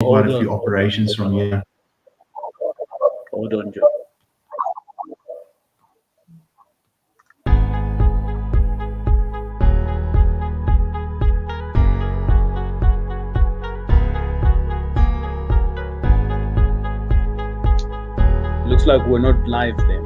quite a few operations from here. Hold on, Joe. Looks like we're not live then.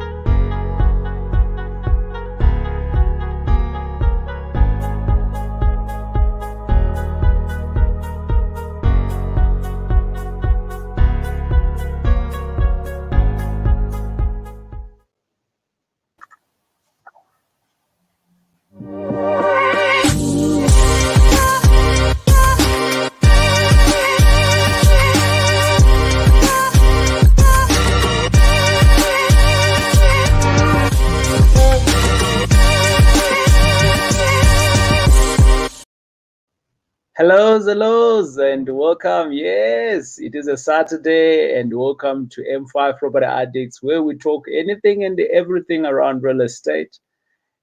Hellos, and welcome. Yes, it is a Saturday, and welcome to M5 Property Addicts, where we talk anything and everything around real estate.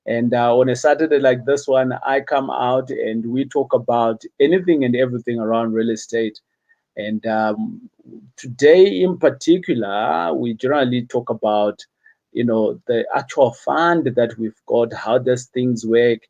And on a Saturday like this one, I come out and we talk about anything and everything around real estate. And today in particular, we generally talk about, the actual fund that we've got, how does things work.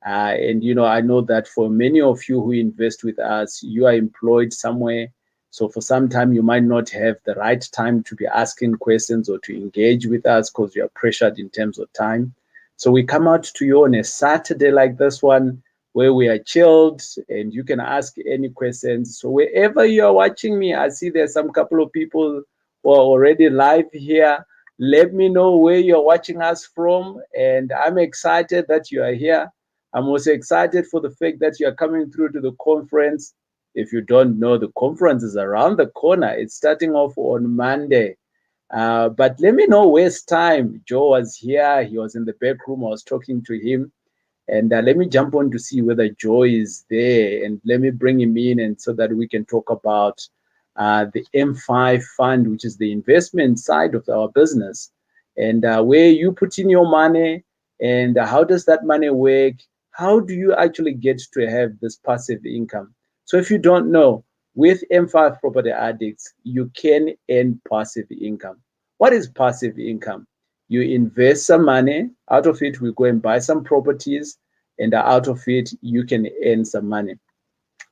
And I know that for many of you who invest with us, you are employed somewhere. So for some time, you might not have the right time to be asking questions or to engage with us because you are pressured in terms of time. So we come out to you on a Saturday like this one, where we are chilled and you can ask any questions. So wherever you are watching me, I see there's some couple of people who are already live here. Let me know where you're watching us from. And I'm excited that you are here. I'm also excited for the fact that you're coming through to the conference. If you don't know, the conference is around the corner. It's starting off on Monday. But let me know waste time. Joe was here. He was in the back room. I was talking to him. And let me jump on to see whether Joe is there. And let me bring him in and so that we can talk about the M5 fund, which is the investment side of our business. And where you put in your money and how does that money work? How do you actually get to have this passive income? So if you don't know, with M5 Property Addicts, you can earn passive income. What is passive income? You invest some money, out of it, we go and buy some properties, and out of it, you can earn some money.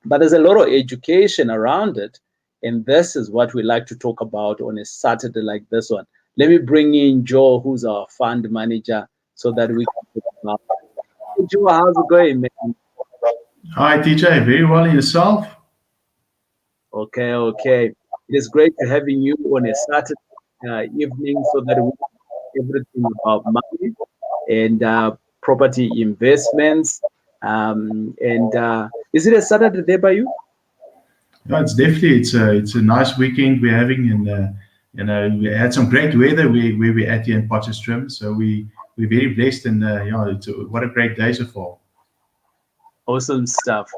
But there's a lot of education around it, and this is what we like to talk about on a Saturday like this one. Let me bring in Joe, who's our fund manager, so that we can talk about it. Hey, Joe, how's it going, man? Hi, TJ. Very well, and yourself? Okay. It is great to having you on a Saturday evening so that we talk everything about money and property investments. Is it a Saturday day by you? Yeah, it's definitely it's a nice weekend we're having, and we had some great weather where we're at here in Potchefstroom, so we're very blessed, and what a great day so far. Awesome stuff.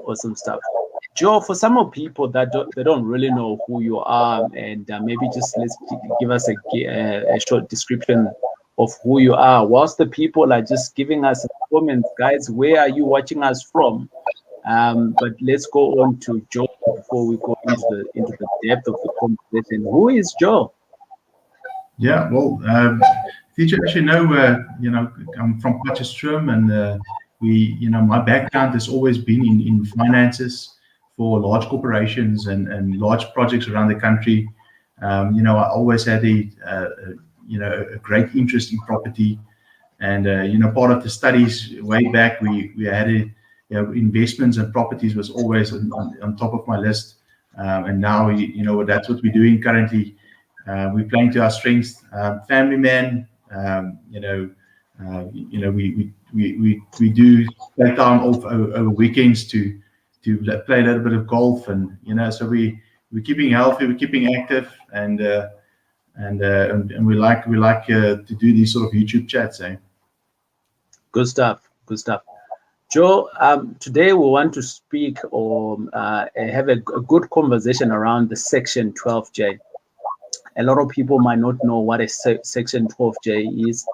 Joe, for some of people that don't really know who you are, and maybe just let's give us a short description of who you are. Whilst the people are just giving us comments, guys, where are you watching us from? But let's go on to Joe before we go into the depth of the conversation. Who is Joe? Yeah, well, TJ, as you know, I'm from Potchefstroom, and my background has always been in finances for large corporations and large projects around the country. I always had a great interest in property, and part of the studies way back, we had investments and properties was always on top of my list, and now that's what we're doing currently. We're playing to our strengths. Family man, we do play time off over weekends to play a little bit of golf, and so we're keeping healthy, we're keeping active, and we like to do these sort of YouTube chats. Good stuff. Joe, today we want to speak or have a good conversation around the Section 12J. A lot of people might not know what a Section 12J is.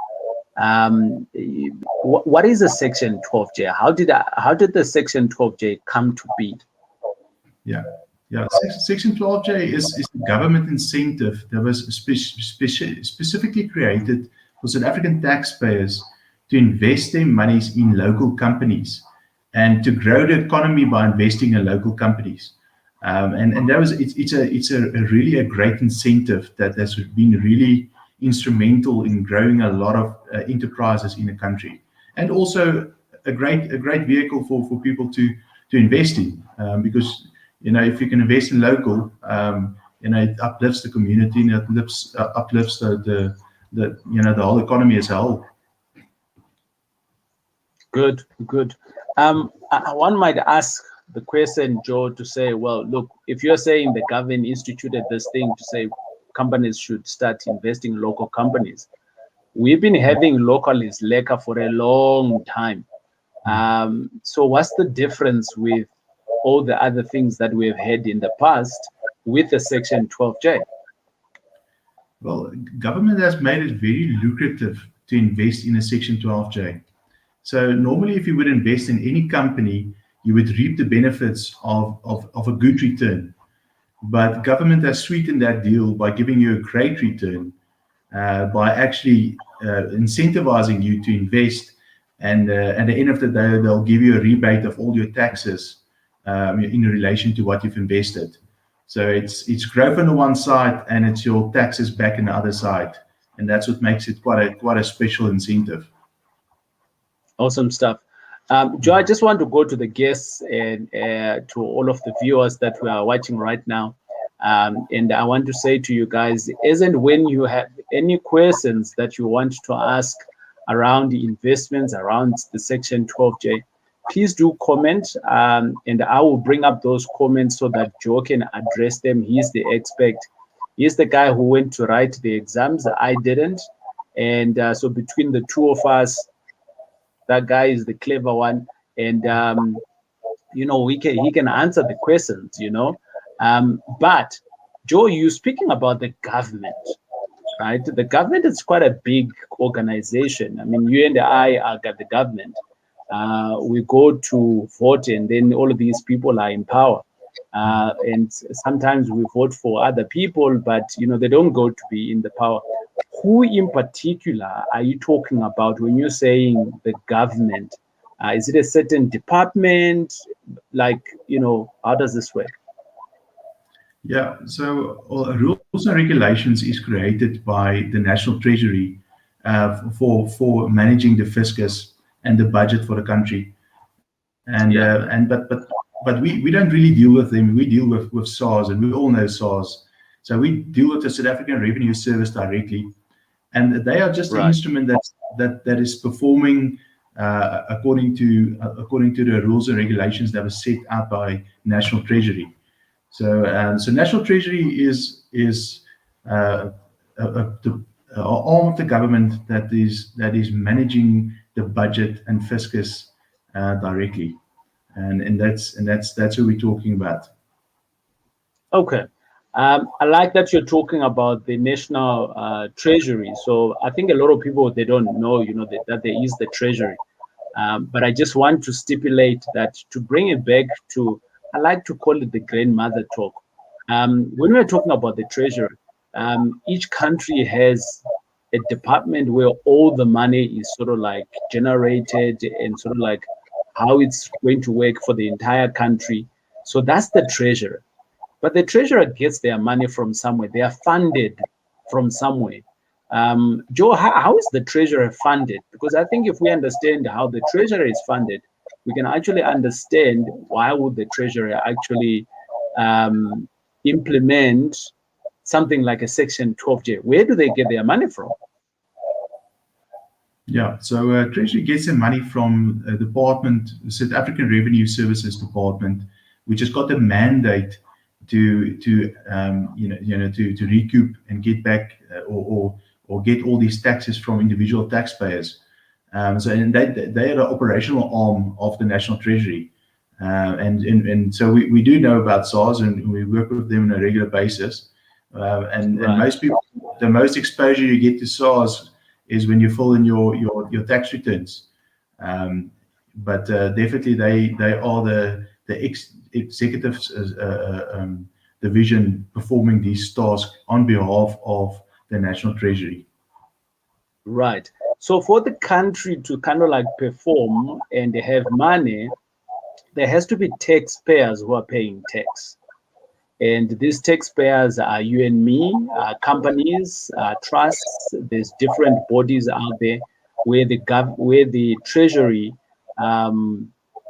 What is a Section 12J? How did the Section 12J come to be? Yeah. Yeah, Section 12J is the government incentive that was specifically created for South African taxpayers to invest their monies in local companies and to grow the economy by investing in local companies. And that was it's a really a great incentive that has been really instrumental in growing a lot of enterprises in the country, and also a great vehicle for people to invest in, because if you can invest in local, it uplifts the community and it uplifts the whole economy as a whole. Good, good. One might ask the question, Joe, to say, well, look, if you're saying the government instituted this thing to say companies should start investing in local companies, we've been having localist lekker for a long time. So what's the difference with all the other things that we've had in the past with the Section 12J? Well, government has made it very lucrative to invest in a Section 12J. So normally, if you would invest in any company, you would reap the benefits of a good return. But government has sweetened that deal by giving you a great return, by actually incentivizing you to invest. And at the end of the day, they'll give you a rebate of all your taxes in relation to what you've invested. So it's growth on the one side, and it's your taxes back on the other side, and that's what makes it quite a special incentive. Awesome stuff. Joe, I just want to go to the guests and to all of the viewers that we are watching right now. And I want to say to you guys, isn't when you have any questions that you want to ask around the investments, around the Section 12J, please do comment, and I will bring up those comments so that Joe can address them. He's the expert. He's the guy who went to write the exams. I didn't. And so between the two of us, that guy is the clever one. And, he can answer the questions, But, Joe, you're speaking about the government, right? The government is quite a big organization. I mean, you and I are the government. We go to vote, and then all of these people are in power. And sometimes we vote for other people, but they don't go to be in the power. Who in particular are you talking about when you're saying the government? Is it a certain department? How does this work? Yeah, so rules and regulations is created by the National Treasury for managing the fiscus and the budget for the country. And but we don't really deal with them. We deal with SARS, and we all know SARS. So we deal with the South African Revenue Service directly, and they are just an instrument that is performing according to the rules and regulations that were set out by National Treasury. So National Treasury is the arm of the government that is managing the budget and fiscus directly, and that's who we're talking about. Okay. I like that you're talking about the National Treasury. So I think a lot of people, they don't know, that there is the Treasury. But I just want to stipulate that to bring it back to, I like to call it the grandmother talk. When we're talking about the Treasury, each country has a department where all the money is sort of like generated and sort of like how it's going to work for the entire country. So that's the Treasury. But the Treasurer gets their money from somewhere. They are funded from somewhere. Joe, how is the Treasurer funded? Because I think if we understand how the Treasurer is funded, we can actually understand why would the Treasurer actually implement something like a Section 12J. Where do they get their money from? Yeah, so Treasury gets their money from a department, the South African Revenue Services Department, which has got a mandate to recoup and get back or get all these taxes from individual taxpayers. They are the operational arm of the National Treasury, and so we do know about SARS, and we work with them on a regular basis. And most people, the most exposure you get to SARS is when you fill in your tax returns. But definitely they are executives division performing these tasks on behalf of the National Treasury. Right. So for the country to kind of like perform and have money, there has to be taxpayers who are paying tax. And these taxpayers are you and me, companies, trusts. There's different bodies out there where the Treasury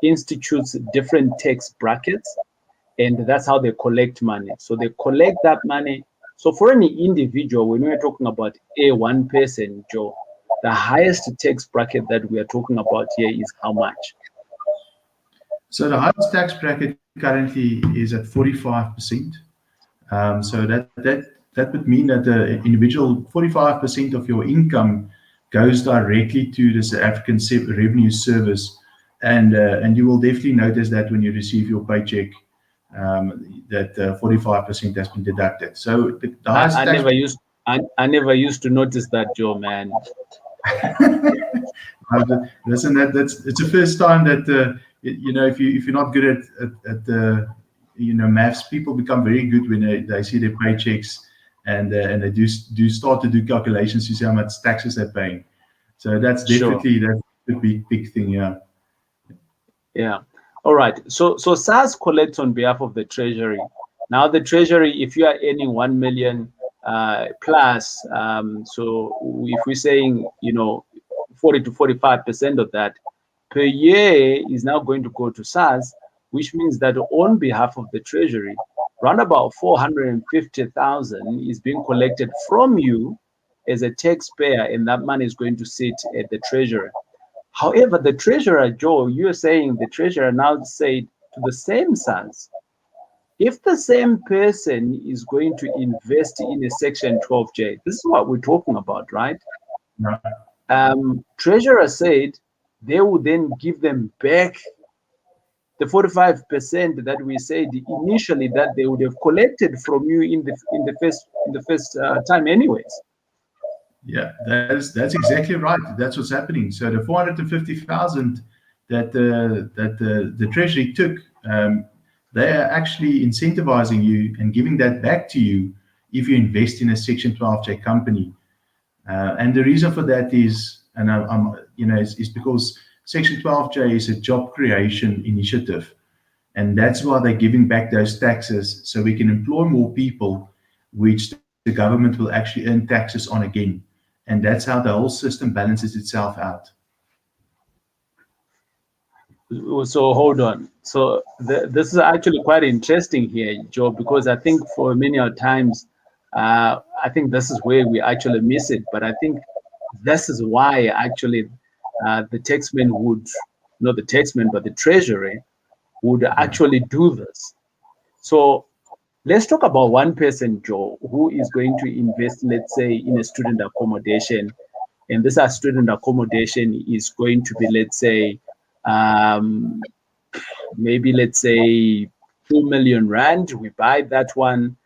institutes different tax brackets, and that's how they collect money. So they collect that money. So for any individual, when we're talking about a one person, Joe, the highest tax bracket that we are talking about here is how much? So the highest tax bracket currently is at 45%. So that would mean that the individual 45% of your income goes directly to the South African Revenue Service, and you will definitely notice that when you receive your paycheck, that 45% has been deducted. So the highest I tax. I never used to notice that, Joe, man. Listen, it's the first time that if you're not good at the maths, people become very good when they see their paychecks and they do start to do calculations to see how much taxes they're paying. So that's definitely that's a big thing, yeah. Yeah. All right. So SARS collects on behalf of the Treasury. Now the Treasury, if you are earning 1 million plus, so if we're saying 40 to 45% of that per year is now going to go to SARS, which means that on behalf of the Treasury, around about 450,000 is being collected from you as a taxpayer, and that money is going to sit at the Treasury. However, the treasurer, Joe, you're saying the treasurer now said to the same SARS, if the same person is going to invest in a Section 12J, this is what we're talking about, right? No. Treasurer said they would then give them back the 45% that we said initially that they would have collected from you in the first time, anyways. Yeah, that's exactly right. That's what's happening. So the 450,000 that the Treasury took, they are actually incentivizing you and giving that back to you if you invest in a Section 12J company. And the reason for that is, is because Section 12J is a job creation initiative, and that's why they're giving back those taxes so we can employ more people, which the government will actually earn taxes on again. And that's how the whole system balances itself out. So hold on. So this is actually quite interesting here, Joe, because I think for many times, I think this is where we actually miss it. But I think this is why actually the taxman would, not the taxman, but the Treasury would actually do this. So let's talk about one person, Joe, who is going to invest, let's say, in a student accommodation. And this student accommodation is going to be, let's say, maybe let's say 2 million rand. We buy that one.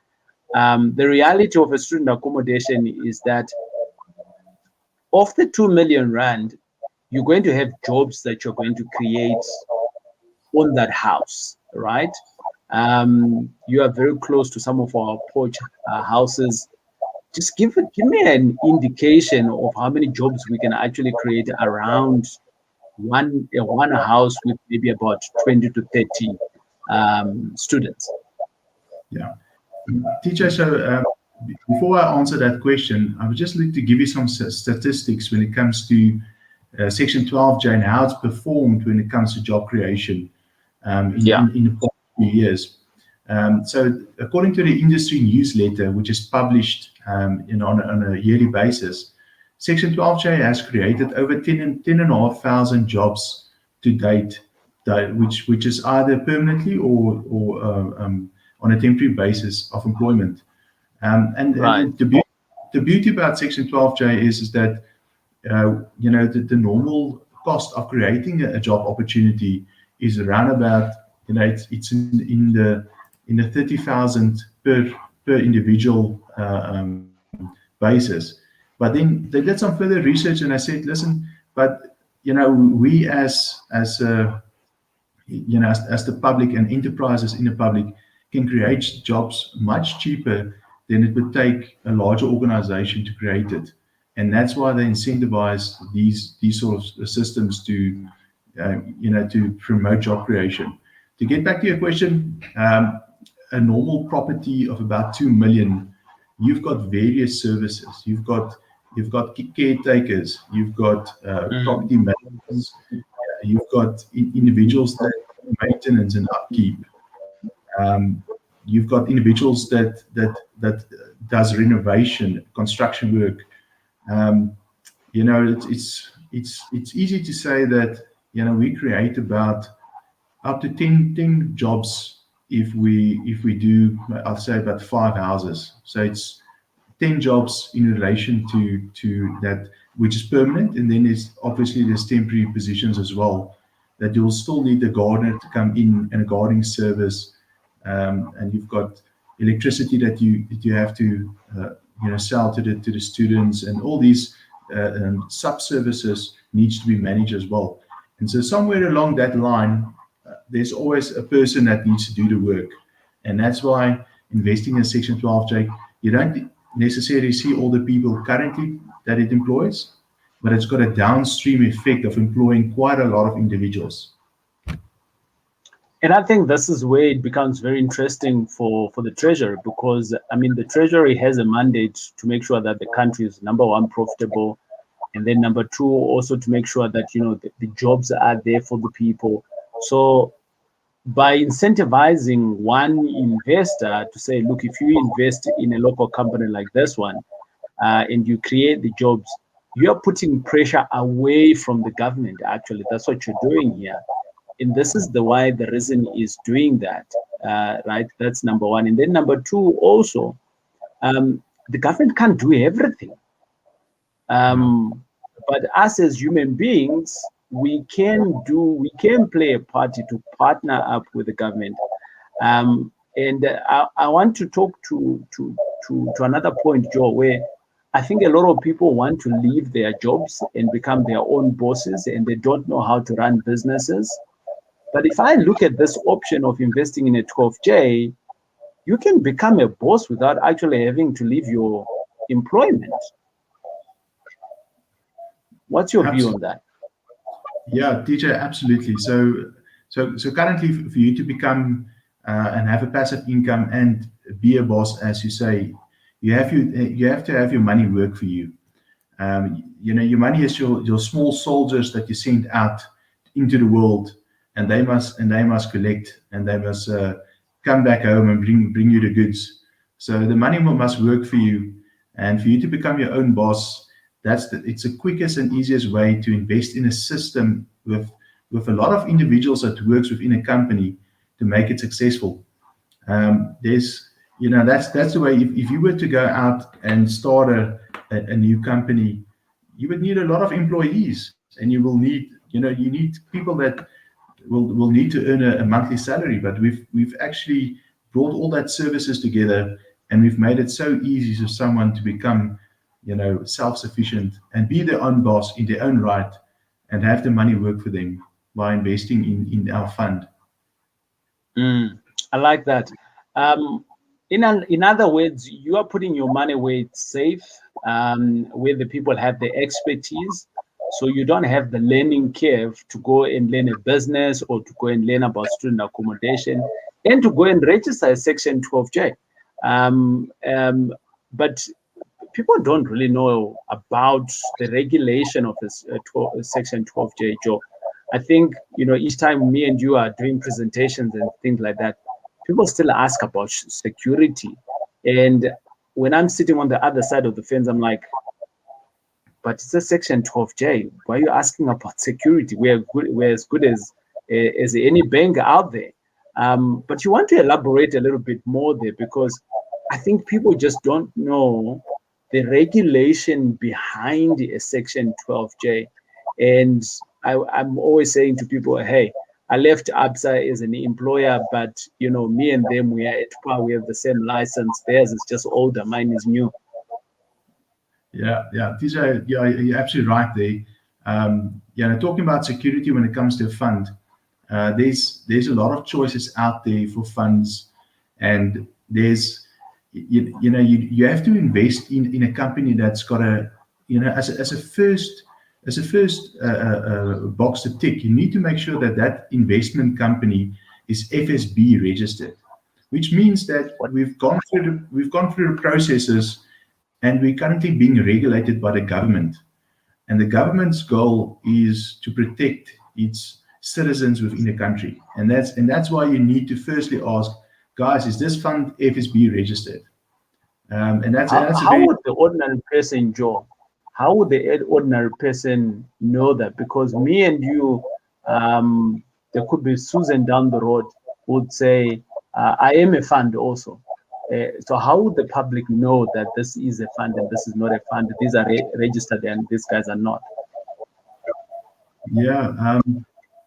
The reality of a student accommodation is that of the 2 million rand, you're going to have jobs that you're going to create on that house, right? You are very close to some of our porch houses. Just give me an indication of how many jobs we can actually create around one house with maybe about 20 to 30 students. Yeah. Teacher, so before I answer that question, I would just like to give you some statistics when it comes to Section 12J and how it's performed when it comes to job creation in the past few years. So according to the industry newsletter, which is published on a yearly basis, Section 12J has created over 10,500 jobs to date, which is either permanently or on a temporary basis of employment. And the beauty about Section 12J is that the normal cost of creating a job opportunity is around about it's in the 30,000 per individual basis. But then they did some further research and I said, listen, but we as as the public and enterprises in the public can create jobs much cheaper than it would take a larger organization to create it. And that's why they incentivize these sort of systems to, to promote job creation. To get back to your question, a normal property of about 2 million, you've got various services. You've got caretakers, you've got property managers, you've got individuals that maintenance and upkeep. You've got individuals that does renovation, construction work. It's easy to say that we create about up to 10 jobs if we do, I'll say about 5 houses. So it's 10 jobs in relation to that, which is permanent, and then there's temporary positions as well, that you'll still need the gardener to come in and a gardening service, and you've got electricity that you have to sell to the students, and all these sub services needs to be managed as well. And so somewhere along that line, there's always a person that needs to do the work, and that's why investing in Section 12J, you don't necessarily see all the people currently that it employs, but it's got a downstream effect of employing quite a lot of individuals. And I think this is where it becomes very interesting for the Treasury, because I mean the Treasury has a mandate to make sure that the country is, number one, profitable, and then number two, also to make sure that the jobs are there for the people. So by incentivizing one investor to say, look, if you invest in a local company like this one, and you create the jobs, you're putting pressure away from the government. Actually, that's what you're doing here. And this is the reason is doing that, right? That's number one. And then number two, also, the government can't do everything. But us as human beings, we can play a part to partner up with the government. And I want to talk to another point, Joe, where I think a lot of people want to leave their jobs and become their own bosses, and they don't know how to run businesses. But if I look at this option of investing in a 12J, you can become a boss without actually having to leave your employment. What's your view on that? Yeah, DJ, absolutely. So currently, for you to become and have a passive income and be a boss, as you say, you have to have your money work for you. Your money is your small soldiers that you send out into the world, and they must collect, and they must come back home and bring you the goods. So the money must work for you, and for you to become your own boss, it's the quickest and easiest way to invest in a system with a lot of individuals that works within a company to make it successful. That's the way. If you were to go out and start a new company, you would need a lot of employees, and you will need you need people that will need to earn a monthly salary. But we've actually brought all that services together, and we've made it so easy for someone to become self-sufficient and be their own boss in their own right, and have the money work for them by investing in our fund. I like that. In other words, you are putting your money where it's safe, where the people have the expertise, so you don't have the learning curve to go and learn a business, or to go and learn about student accommodation, and to go and register a Section 12J. But people don't really know about the regulation of this Section 12J, Joe. I think, each time me and you are doing presentations and things like that, people still ask about security. And when I'm sitting on the other side of the fence, I'm like, but it's a Section 12J. Why are you asking about security? We're as good as any bank out there. But you want to elaborate a little bit more there, because I think people just don't know the regulation behind a Section 12J. And I'm always saying to people, hey, I left ABSA as an employer, but me and them, we are at par. We have the same license. Theirs is just older. Mine is new. Yeah. TJ, you're absolutely right there. Talking about security when it comes to a fund, there's a lot of choices out there for funds, and there's you have to invest in a company that's got a as a first box to tick. You need to make sure that that investment company is FSB registered, which means that What? we've gone through the processes, and we're currently being regulated by the government. And the government's goal is to protect its citizens within the country. And that's why you need to firstly ask, guys, is this fund FSB registered? And that's a How very would the ordinary person, Joe, how would the ordinary person know that? Because me and you, there could be Susan down the road would say, I am a fund also. So how would the public know that this is a fund and this is not a fund? These are registered and these guys are not. yeah.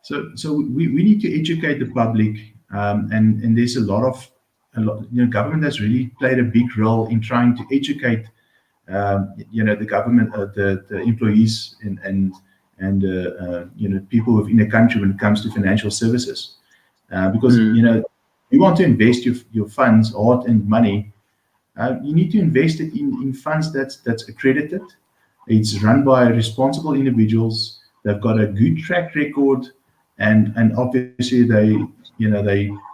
So we need to educate the public, and there's government has really played a big role in trying to educate the government, the employees, and people within the country when it comes to financial services, because you want to invest your funds, hard-earned money. You need to invest it in funds that's accredited. It's run by responsible individuals. They've got a good track record, and obviously they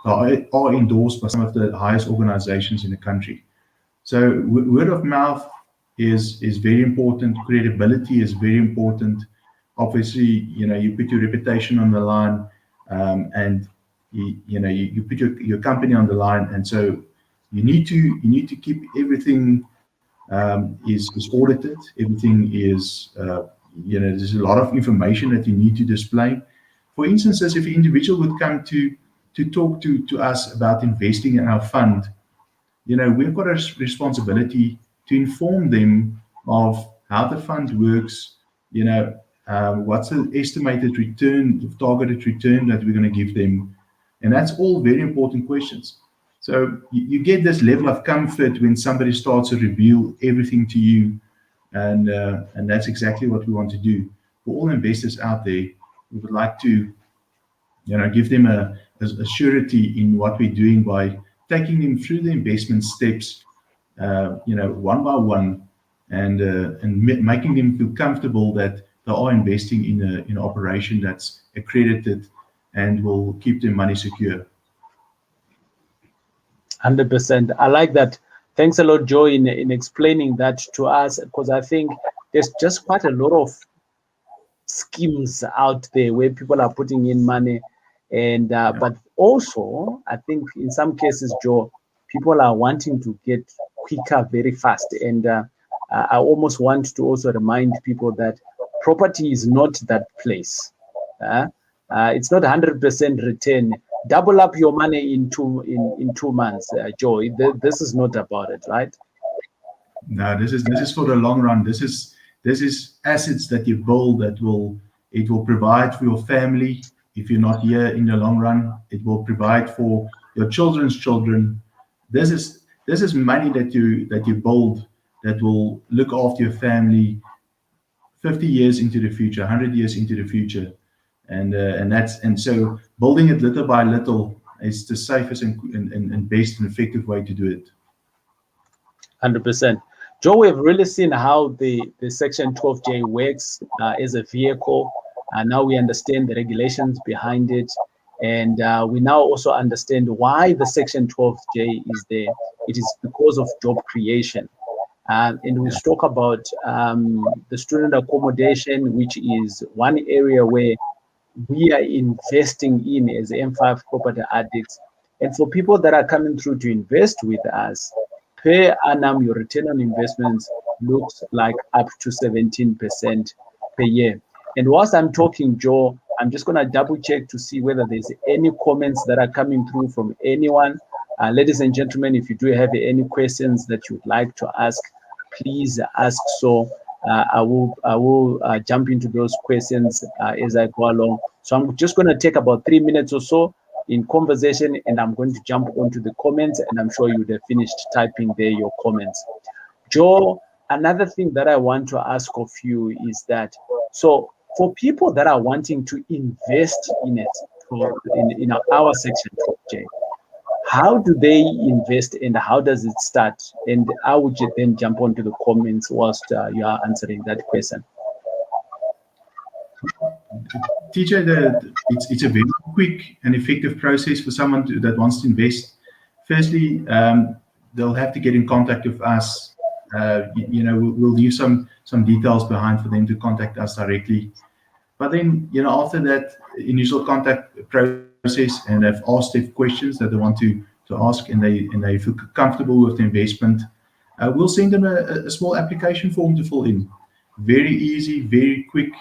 are endorsed by some of the highest organizations in the country. So word of mouth is very important. Credibility is very important. Obviously, you put your reputation on the line, and you put your company on the line, and so you need to keep everything is audited. Everything is there's a lot of information that you need to display. For instance, if an individual would come to talk to us about investing in our fund, we've got a responsibility to inform them of how the fund works, what's the estimated return, the targeted return that we're going to give them. And that's all very important questions. So you get this level of comfort when somebody starts to reveal everything to you. And that's exactly what we want to do. For all investors out there, we would like to give them a surety in what we're doing by taking them through the investment steps, one by one, and making them feel comfortable that they are investing in an operation that's accredited and will keep their money secure. 100%. I like that. Thanks a lot, Joe, in explaining that to us, because I think there's just quite a lot of schemes out there where people are putting in money, and but also I think in some cases, Joe, people are wanting to get quicker very fast, and I almost want to also remind people that property is not that place. It's not 100% return. Double up your money in 2 months, Joe. This is not about it, right? No, this is for the long run. This is assets that you build that will provide for your family. If you're not here in the long run, it will provide for your children's children. This is money that you build that will look after your family 50 years into the future, 100 years into the future. And so building it little by little is the safest and best and effective way to do it. 100%. Joe, we've really seen how the Section 12J works as a vehicle. Now we understand the regulations behind it. And we now also understand why the Section 12J is there. It is because of job creation. And we talk about the student accommodation, which is one area where we are investing in as M5 property addicts. And for people that are coming through to invest with us, per annum, your return on investments looks like up to 17% per year. And whilst I'm talking, Joe, I'm just going to double check to see whether there's any comments that are coming through from anyone. Ladies and gentlemen, if you do have any questions that you'd like to ask, please ask so. I will jump into those questions as I go along. So I'm just going to take about 3 minutes or so in conversation, and I'm going to jump onto the comments, and I'm sure you would have finished typing there your comments. Joe, another thing that I want to ask of you is that, so for people that are wanting to invest in it, in our section 12J. How do they invest and how does it start? And how would you then jump onto the comments whilst you are answering that question? TJ, it's a very quick and effective process for someone that wants to invest. Firstly, they'll have to get in contact with us. We'll leave some details behind for them to contact us directly. But then, after that initial contact process, and they've asked their questions that they want to ask, and they feel comfortable with the investment, we'll send them a small application form to fill in. Very easy, very quick,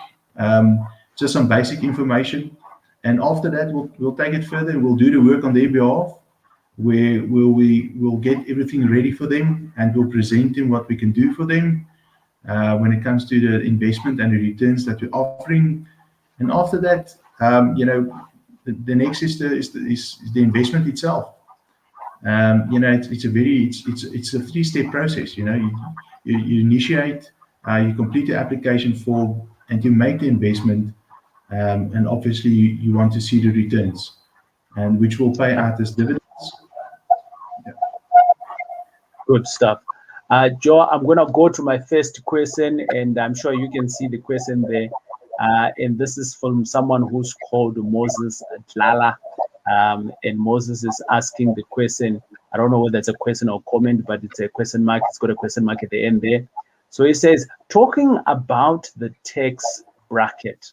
just some basic information. And after that, we'll take it further. We'll do the work on their behalf, where we'll get everything ready for them, and we'll present them what we can do for them when it comes to the investment and the returns that we're offering. And after that, the next is the investment itself. It's a three-step process. You initiate, you complete the application form, and you make the investment. And obviously, you want to see the returns, and which will pay out as dividends. Yeah. Good stuff. Joe, I'm going to go to my first question, and I'm sure you can see the question there. And this is from someone who's called Moses Dlala. And Moses is asking the question. I don't know whether it's a question or comment, but it's a question mark. It's got a question mark at the end there. So he says, talking about the tax bracket,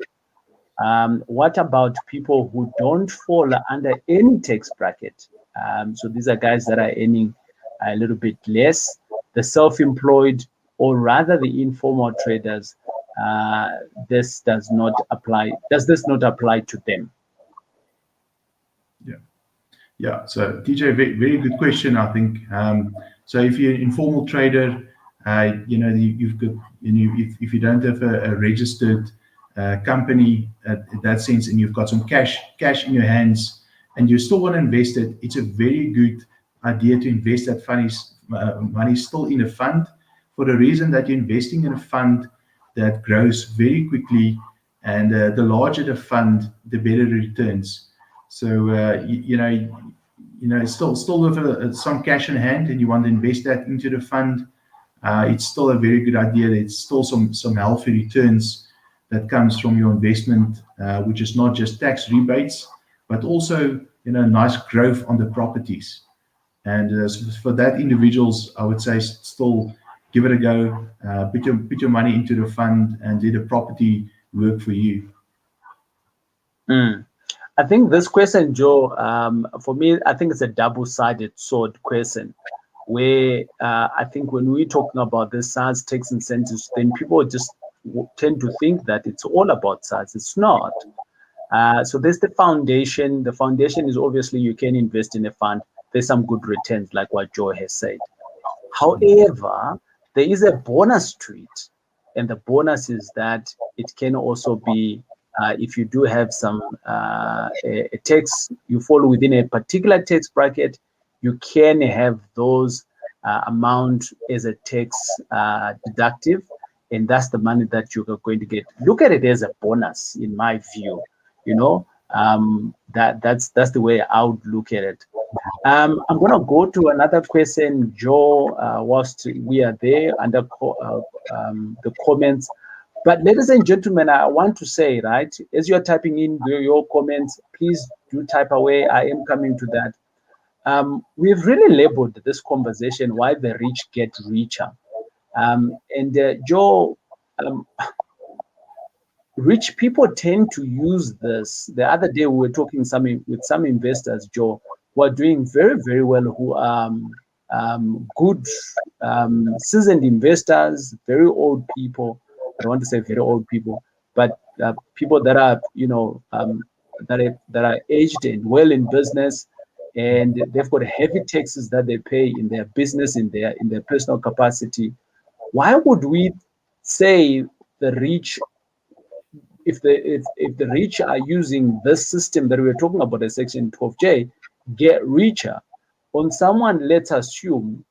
what about people who don't fall under any tax bracket? So these are guys that are earning a little bit less, the self-employed, or rather the informal traders. This does not apply. Does this not apply to them? Yeah. So TJ, very good question, I think. So if you're an informal trader, you've got, if you don't have a registered company in that sense, and you've got some cash in your hands, and you still want to invest it, it's a very good idea to invest that money still in a fund, for the reason that you're investing in a fund that grows very quickly, and the larger the fund, the better the returns. So still with some cash in hand, and you want to invest that into the fund, it's still a very good idea. It's still some healthy returns that comes from your investment, which is not just tax rebates, but also nice growth on the properties. And for that, individuals, I would say, still give it a go. Put your money into the fund and let the property work for you. I think this question, Joe, for me, I think it's a double-sided sword question, where I think when we're talking about the SARS tax incentives, then people just tend to think that it's all about SARS. It's not. So there's the foundation. The foundation is obviously you can invest in a fund. There's some good returns, like what Joe has said. However, there is a bonus to it. And the bonus is that it can also be, if you do have some a tax, you fall within a particular tax bracket, you can have those amount as a tax deductive, and that's the money that you're going to get. Look at it as a bonus, in my view. That's the way I would look at it. I'm going to go to another question, Joe, whilst we are there under the comments. But ladies and gentlemen, I want to say, right, as you're typing in your comments, please do type away. I am coming to that. We've really labeled this conversation, why the rich get richer. Joe, rich people tend to use this. The other day, we were talking with some investors, Joe, who are doing very, very well, who are good, seasoned investors, very old people. I don't want to say very old people, but people that are, that are aged and well in business, and they've got heavy taxes that they pay in their business, in their personal capacity. Why would we say the rich, if the rich are using this system that we're talking about, the Section 12J, get richer on someone, let's assume,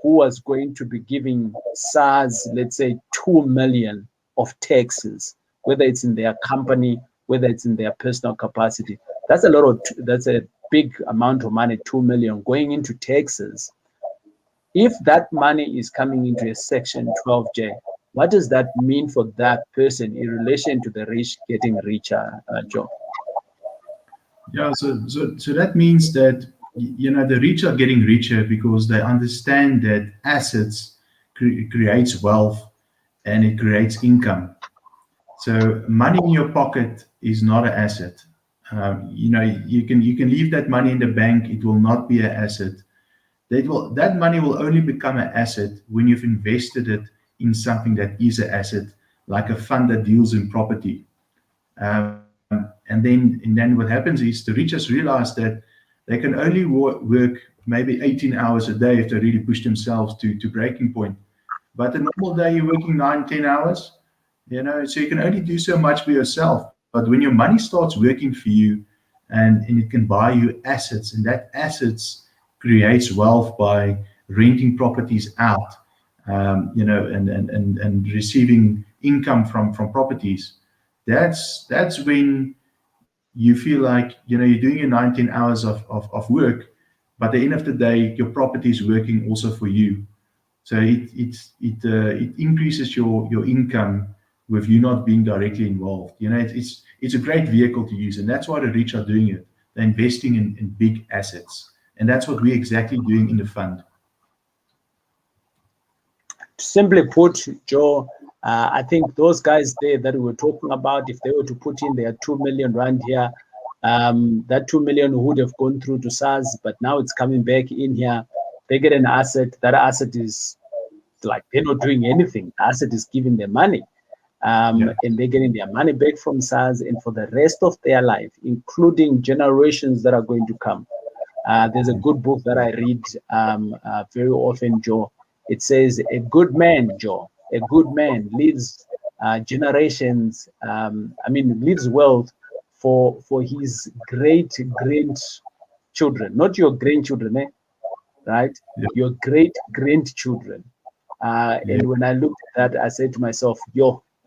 who was going to be giving SARS, let's say, 2 million of taxes, whether it's in their company, whether it's in their personal capacity? That's that's a big amount of money, 2 million going into taxes. If that money is coming into a Section 12J, what does that mean for that person in relation to the rich getting richer, Joe? Yeah, so that means that the rich are getting richer because they understand that assets creates wealth and it creates income. So money in your pocket is not an asset. You can leave that money in the bank; it will not be an asset. That money will only become an asset when you've invested it in something that is an asset, like a fund that deals in property. And then what happens is the richest realize that they can only work maybe 18 hours a day if they really push themselves to breaking point. But a normal day, you're working 9, 10 hours, so you can only do so much for yourself. But when your money starts working for you and it can buy you assets, and that assets creates wealth by renting properties out, and receiving income from properties, that's when you feel like you're doing your 19 hours of work, but at the end of the day, your property is working also for you. So it increases your income with you not being directly involved. It's a great vehicle to use, and that's why the rich are doing it. They're investing in big assets, and that's what we're exactly doing in the fund. Simply put, Joe, I think those guys there that we were talking about, if they were to put in their 2 million rand here, that 2 million would have gone through to SARS, but now it's coming back in here. They get an asset. That asset is like they're not doing anything. The asset is giving them money. And they're getting their money back from SARS, and for the rest of their life, including generations that are going to come. There's a good book that I read very often, Joe. It says, a good man, Joe, a good man leaves generations, leaves wealth for his great grandchildren, not your grandchildren, right? Yeah. Your great grandchildren. And when I looked at that, I said to myself,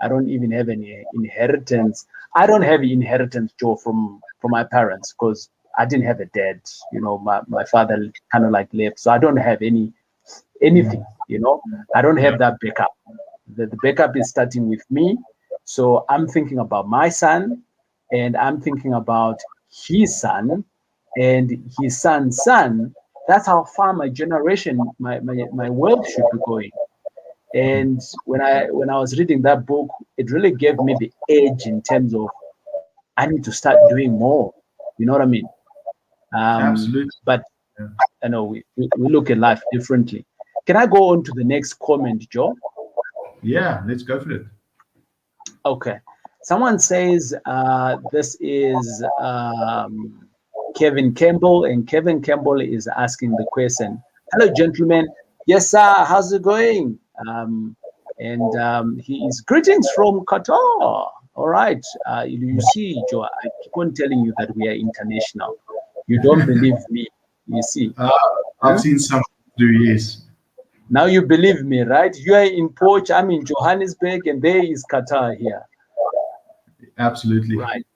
I don't even have any inheritance. I don't have inheritance, Joe, from my parents, because I didn't have a dad. My father kind of like left, so I don't have anything. I don't have that backup. The backup is starting with me. So I'm thinking about my son, and I'm thinking about his son, and his son's son. That's how far my generation, my wealth should be going. And when I was reading that book, it really gave me the edge in terms of I need to start doing more. You know what I mean? Absolutely. But I know we look at life differently. Can I go on to the next comment, Joe? Yeah, let's go for it. Okay. Someone says this is Kevin Campbell, and Kevin Campbell is asking the question. Hello, gentlemen. Yes, sir. How's it going? He is greetings from Qatar. All right. You see, Joe, I keep on telling you that we are international. You don't believe me. You see. I've seen some through years. Now you believe me, right? You are in Poch, I'm in Johannesburg, and there is Qatar here. Absolutely. Right.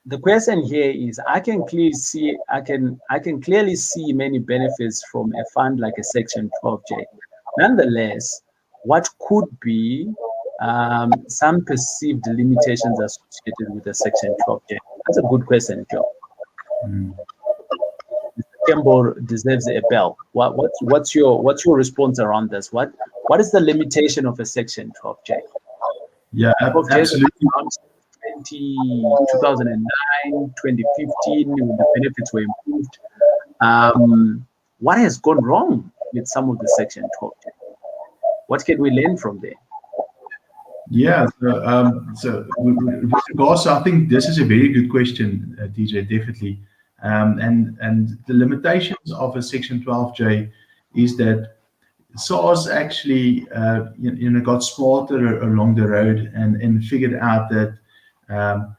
The question here is, I can clearly see many benefits from a fund like a Section 12J. Nonetheless, what could be some perceived limitations associated with the Section 12J? That's a good question, Joe. Campbell deserves a bell. What's your response around this? What is the limitation of a Section 12J? Yeah, absolutely. 2009, 2015, when the benefits were improved. What has gone wrong with some of the Section 12J? What can we learn from there? Yeah, so with regards, I think this is a very good question, DJ, definitely. And the limitations of a Section 12J is that SARS actually got smarter along the road and figured out that a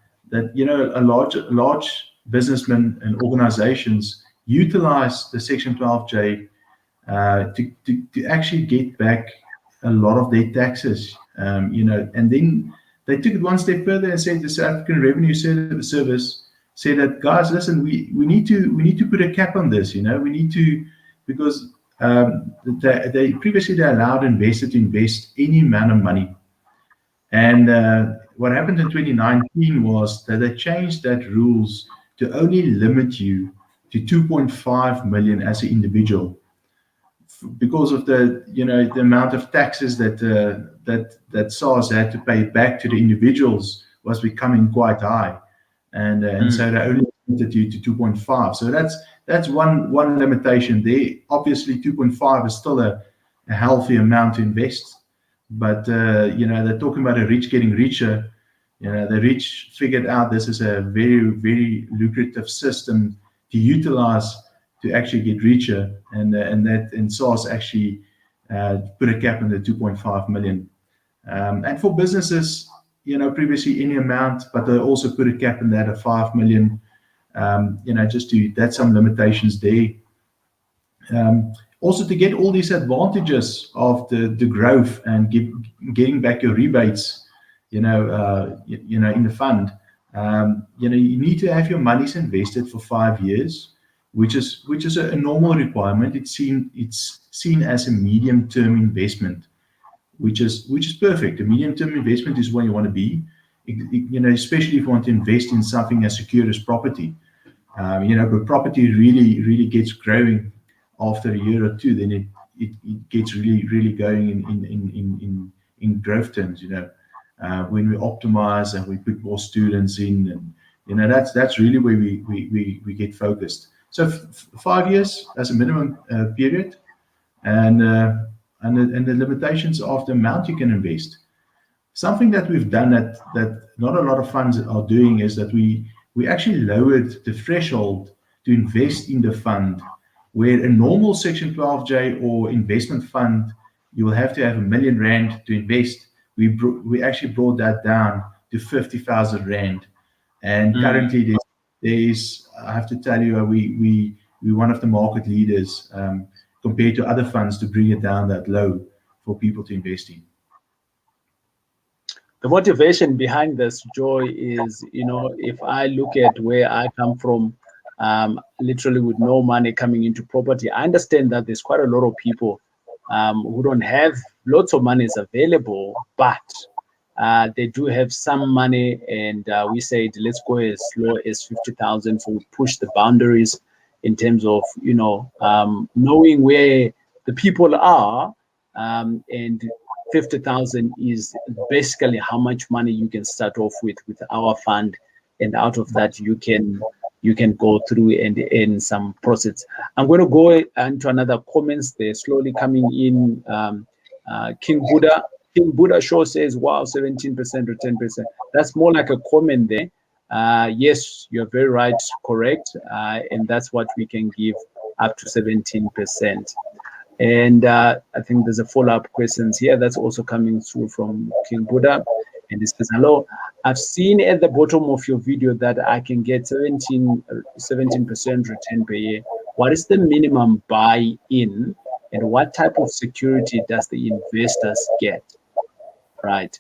large businessmen and organizations utilize the Section 12J to actually get back a lot of their taxes, and then they took it one step further and said the South African Revenue Service said that, guys, listen, we need to put a cap on this. We need to, because they previously they allowed investors to invest any amount of money. And what happened in 2019 was that they changed that rules to only limit you to 2.5 million as an individual, because of the amount of taxes that SARS had to pay back to the individuals was becoming quite high, and so they only limited you to 2.5. So that's one limitation there. Obviously, 2.5 is still a healthy amount to invest. But they're talking about the rich getting richer. The rich figured out this is a very, very lucrative system to utilize to actually get richer, and SARS actually put a cap on the 2.5 million. And for businesses, previously any amount, but they also put a cap on that of 5 million. That's some limitations there. Also, to get all these advantages of the growth and getting back your rebates, in the fund, you need to have your monies invested for 5 years, which is a normal requirement. It's seen as a medium-term investment, which is perfect. A medium-term investment is where you want to be, especially if you want to invest in something as secure as property. But property really gets growing after a year or two, then it gets really going in growth terms. When we optimize and we put more students in, and that's really where we get focused. So 5 years as a minimum period, and the limitations of the amount you can invest. Something that we've done that not a lot of funds are doing is that we actually lowered the threshold to invest in the fund, where a normal Section 12J or investment fund, you will have to have R1 million to invest. We actually brought that down to 50,000 Rand. And currently there's, I have to tell you, we're one of the market leaders compared to other funds to bring it down that low for people to invest in. The motivation behind this, Joy, is, if I look at where I come from, literally with no money coming into property, I understand that there's quite a lot of people who don't have lots of money is available, but they do have some money, and we said let's go as low as 50,000. So we push the boundaries in terms of knowing where the people are, and 50,000 is basically how much money you can start off with our fund, and out of that you can go through and earn some profits. I'm going to go into another comments. They're slowly coming in. King Buddha Show says, wow, 17% or 10%. That's more like a comment there. Yes, you're very right, correct. And that's what we can give, up to 17%. And I think there's a follow-up questions here that's also coming through from King Buddha. And it says, hello, I've seen at the bottom of your video that I can get 17% return per year. What is the minimum buy-in, and what type of security does the investors get? Right.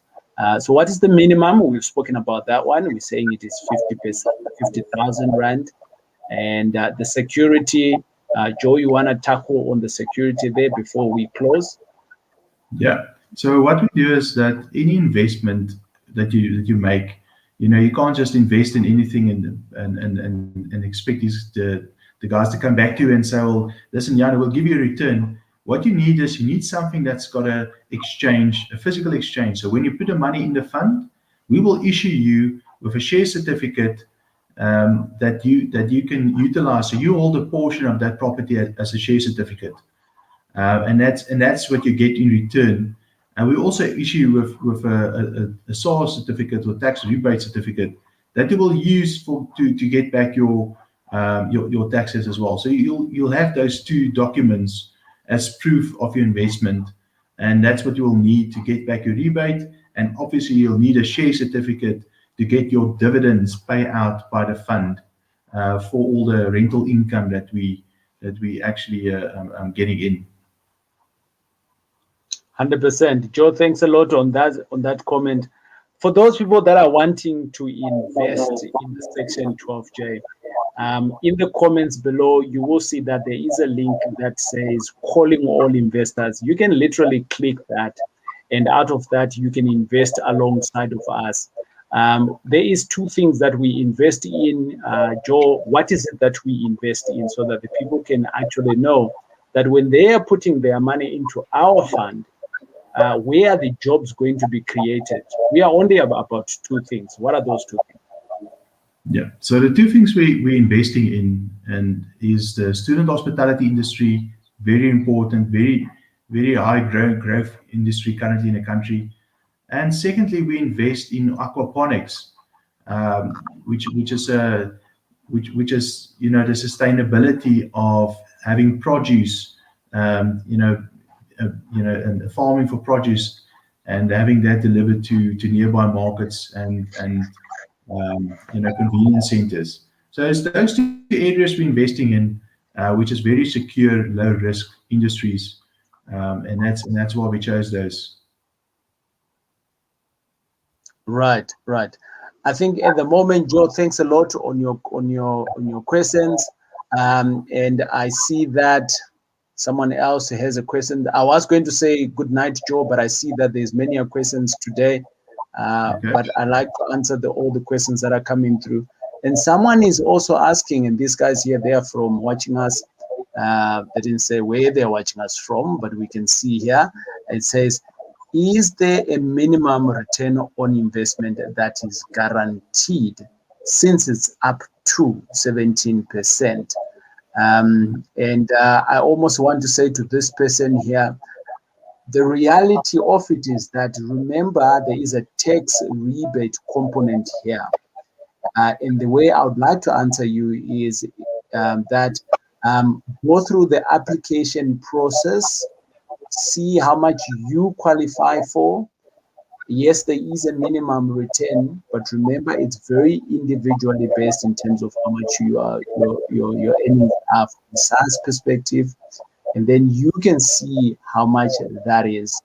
So what is the minimum? We've spoken about that one. We're saying it is 50,000 Rand. And the security, Joe, you want to tackle on the security there before we close? Yeah. So what we do is that any investment that you make, you can't just invest in anything and expect the guys to come back to you and say, well, listen, Jan, we'll give you a return. What you need is something that's got a physical exchange. So when you put the money in the fund, we will issue you with a share certificate that you can utilize. So you hold a portion of that property as a share certificate, and that's what you get in return. And we also issue with a SARS certificate or tax rebate certificate that you will use to get back your taxes as well. So you'll have those two documents as proof of your investment, and that's what you will need to get back your rebate. And obviously you'll need a share certificate to get your dividends paid out by the fund for all the rental income that we actually getting in. 100%. Joe, thanks a lot on that comment. for those people that are wanting to invest in the Section 12J, in the comments below, you will see that there is a link that says calling all investors. You can literally click that, and out of that, you can invest alongside of us. There is two things that we invest in. Joe, what is it that we invest in so that the people can actually know that when they are putting their money into our fund, where are the jobs going to be created? We are only about two things. What are those two things? Yeah. So the two things we're investing in and is the student hospitality industry, very important, very high growth industry currently in the country. And secondly, we invest in aquaponics, which is the sustainability of having produce, and farming for produce, and having that delivered to nearby markets and convenience centers. So it's those two areas we're investing in, which is very secure, low risk industries, and that's why we chose those. Right, right. I think at the moment, Joe, thanks a lot on your questions. And I see that someone else has a question. I was going to say good night, Joe, but I see that there's many questions today. Okay. But I like to answer all the questions that are coming through. And someone is also asking, and these guys here, they are from watching us. They didn't say where they're watching us from, but we can see here. It says, is there a minimum return on investment that is guaranteed since it's up to 17%? And I almost want to say to this person here, the reality of it is that, remember, there is a tax rebate component here. And the way I would like to answer you is that go through the application process, see how much you qualify for. Yes, there is a minimum return, but remember, it's very individually based in terms of how much your earnings are from a SaaS perspective. And then you can see how much that is.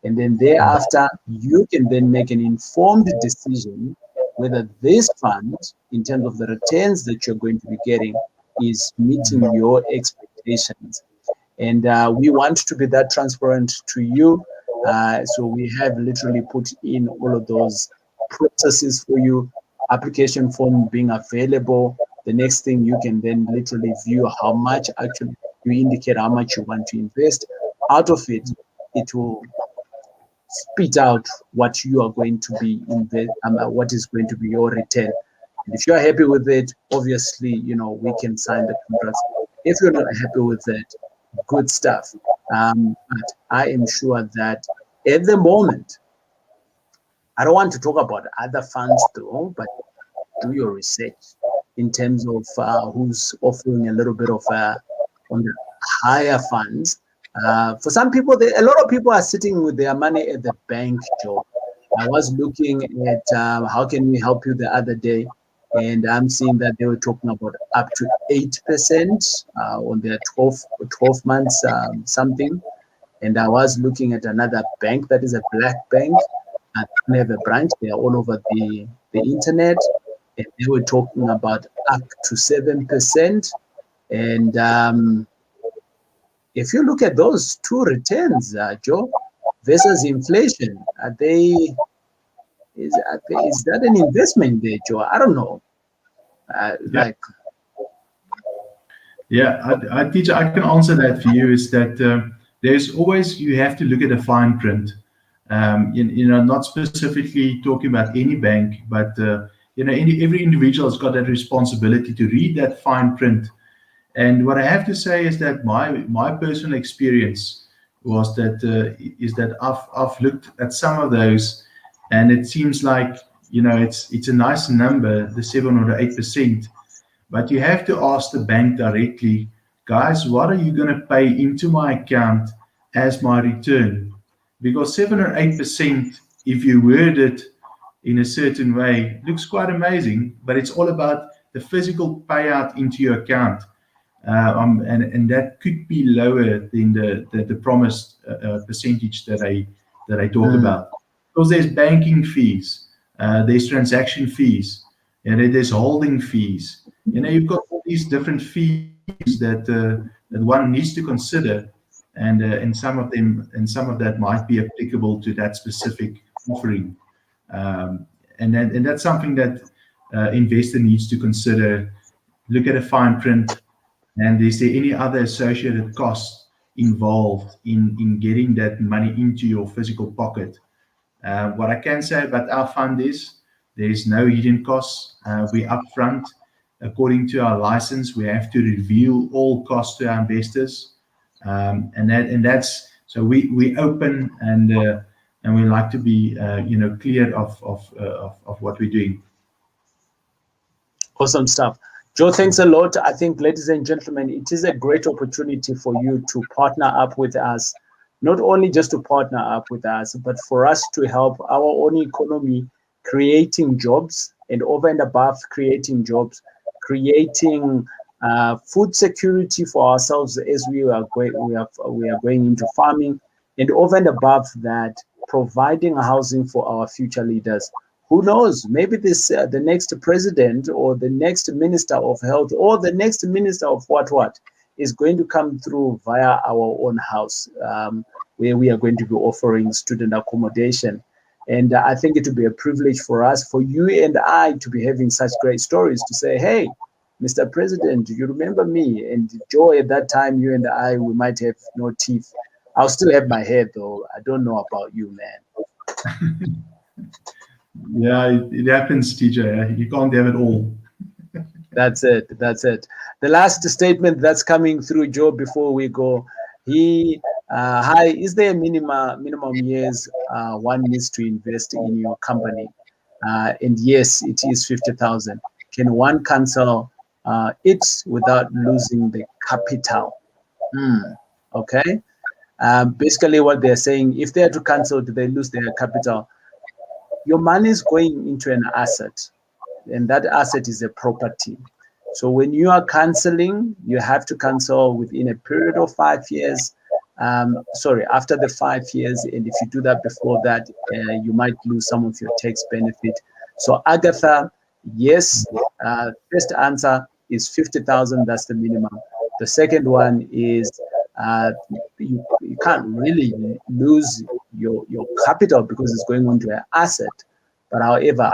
And then thereafter, you can then make an informed decision whether this fund, in terms of the returns that you're going to be getting, is meeting your expectations. And we want to be that transparent to you. So we have literally put in all of those processes for you, application form being available. The next thing, you can then literally view how much actually you indicate how much you want to invest. Out of it, it will spit out what you are going to be what is going to be your return. And if you are happy with it, obviously, we can sign the contract. If you're not happy with it, good stuff. But I am sure that at the moment, I don't want to talk about other funds though, but do your research in terms of who's offering a little bit of on the higher funds. For some people, a lot of people are sitting with their money at the bank, Joe. I was looking at how can we help you the other day, and I'm seeing that they were talking about up to 8% on their 12 months something. And I was looking at another bank that is a black bank. I don't have a branch. They are all over the internet. And they were talking about up to 7%. And if you look at those two returns, Joe, versus inflation, is that an investment there, Joe? I don't know. Teacher, I can answer that for you. Is that there's always, you have to look at the fine print. Not specifically talking about any bank, but every individual has got that responsibility to read that fine print. And what I have to say is that my personal experience was that I've looked at some of those, and it seems like it's a nice number, the 7 or the 8%, but you have to ask the bank directly, guys, what are you going to pay into my account as my return? Because 7 or 8%, if you word it in a certain way, looks quite amazing, but it's all about the physical payout into your account. And that could be lower than the promised percentage that I talk about, because there's banking fees, there's transaction fees, and there's holding fees. You've got all these different fees that one needs to consider, and some of that might be applicable to that specific offering. And that's something that investor needs to consider. Look at a fine print, and is there any other associated costs involved in getting that money into your physical pocket? What I can say about our fund is there's no hidden costs. We upfront. According to our license, we have to reveal all costs to our investors, and that's so we open and we like to be clear of what we're doing. Awesome stuff. Joe, thanks a lot. I think, ladies and gentlemen, it is a great opportunity for you to partner up with us, not only just to partner up with us, but for us to help our own economy, creating jobs, and over and above creating jobs, creating food security for ourselves as we are going into farming, and over and above that, providing housing for our future leaders. Who knows? Maybe the next president or the next minister of health or the next minister of what is going to come through via our own house, where we are going to be offering student accommodation. And I think it will be a privilege for us, for you and I, to be having such great stories to say, hey, Mr. President, you remember me? And Joe, at that time, you and I, we might have no teeth. I'll still have my hair, though. I don't know about you, man. Yeah, it happens, TJ. You can't have it all. That's it. The last statement that's coming through, Joe, before we go, hi, is there a minimum years one needs to invest in your company? And yes, it is 50,000. Can one cancel it without losing the capital? Okay. Basically, what they're saying, if they are to cancel, do they lose their capital? Your money is going into an asset, and that asset is a property. So when you are canceling, you have to cancel within a period of 5 years. After the 5 years, and if you do that before that, you might lose some of your tax benefit. So Agatha, yes, first answer is 50,000. That's the minimum. The second one is you can't really lose your capital because it's going onto an asset. But however,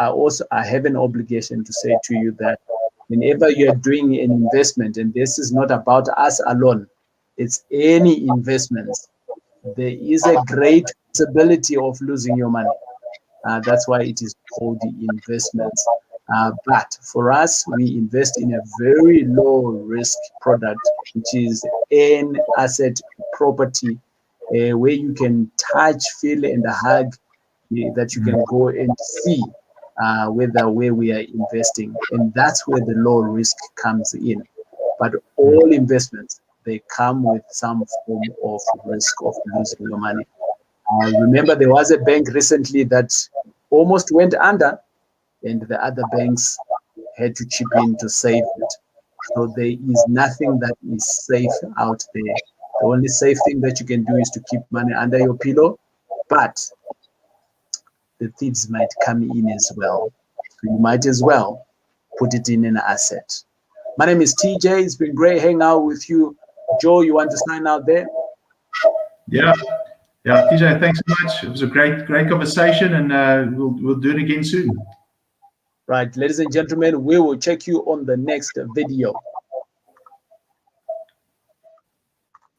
I have an obligation to say to you that whenever you're doing an investment, and this is not about us alone, it's any investments, there is a great possibility of losing your money. That's why it is called the investments. But for us, we invest in a very low risk product, which is an asset property, where you can touch, feel, and hug, that you can go and see where we are investing. And that's where the low risk comes in. But all investments, they come with some form of risk of losing your money. Remember, there was a bank recently that almost went under, and the other banks had to chip in to save it. So there is nothing that is safe out there. The only safe thing that you can do is to keep money under your pillow, but the thieves might come in as well. So you might as well put it in an asset. My name is TJ. It's been great hanging out with you. Joe, you want to sign out there? Yeah, TJ, thanks so much. It was a great conversation, and we'll do it again soon. Right, ladies and gentlemen, we will check you on the next video.